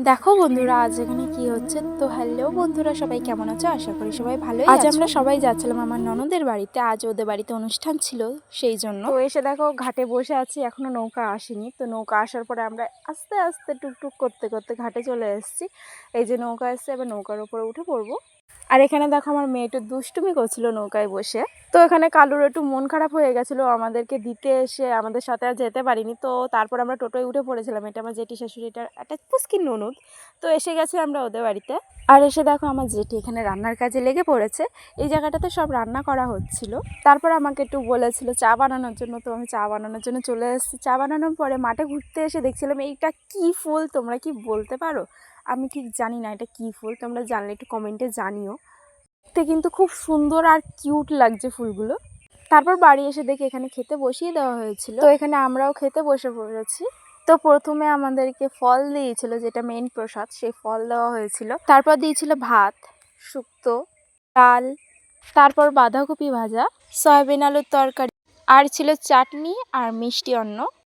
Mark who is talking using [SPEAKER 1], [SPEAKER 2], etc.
[SPEAKER 1] দেখো বন্ধুরা, আজ এখানে কি হচ্ছে। তো হ্যালো বন্ধুরা, সবাই কেমন আছো? আশা করি সবাই ভালোই আছো। আজ আমরা সবাই যাচ্ছিলাম আমার ননদের বাড়িতে। আজ ওদের বাড়িতে অনুষ্ঠান ছিল, সেই জন্য তো এসে দেখো ঘাটে বসে আছি, এখনো নৌকা আসেনি। তো নৌকা আসার পরে আমরা আস্তে আস্তে টুকটুক করতে করতে ঘাটে চলে এসেছি। এই যে নৌকা এসছে, এবার নৌকার উপরে উঠে পড়বো। আর এখানে দেখো আমার মেয়ে একটু দুষ্টুমি করছিল নৌকায় বসে। তো এখানে কালুর একটু মন খারাপ হয়ে গেছিলো আমাদেরকে দিতে এসে, আমাদের সাথে আর যেতে পারিনি। তো তারপর আমরা টোটোয় উঠে পড়েছিলাম। এটা আমার জেঠি শাশুড়িটার একটা পুচকি ননদ। তো এসে গেছি আমরা ওদের বাড়িতে। আর এসে দেখো আমার জেঠি এখানে রান্নার কাজে লেগে পড়েছে। এই জায়গাটাতে সব রান্না করা হচ্ছিল। তারপর আমাকে একটু বলেছিল চা বানানোর জন্য। তো আমি চা বানানোর জন্য চলে এসেছি। চা বানানোর পরে মাঠে ঘুরতে এসে দেখছিলাম এইটা কি ফুল, তোমরা কি বলতে পারো? আমি ঠিক জানি না এটা কি ফুল, তোমরা জানলে একটু কমেন্টে জানিও। দেখতে কিন্তু খুব সুন্দর আর কিউট লাগছে ফুলগুলো। তারপর বাড়ি এসে দেখি এখানে খেতে বসিয়ে দেওয়া হয়েছিল। তো এখানে আমরাও খেতে বসে পড়েছি। তো প্রথমে আমাদেরকে ফল দিয়েছিল, যেটা মেইন প্রসাদ, সেই ফল দেওয়া হয়েছিল। তারপর দিয়েছিল ভাত, শুক্তো, ডাল, তারপর বাঁধাকপি ভাজা, সয়াবিন আলুর তরকারি, আর ছিল চাটনি আর মিষ্টি অন্ন।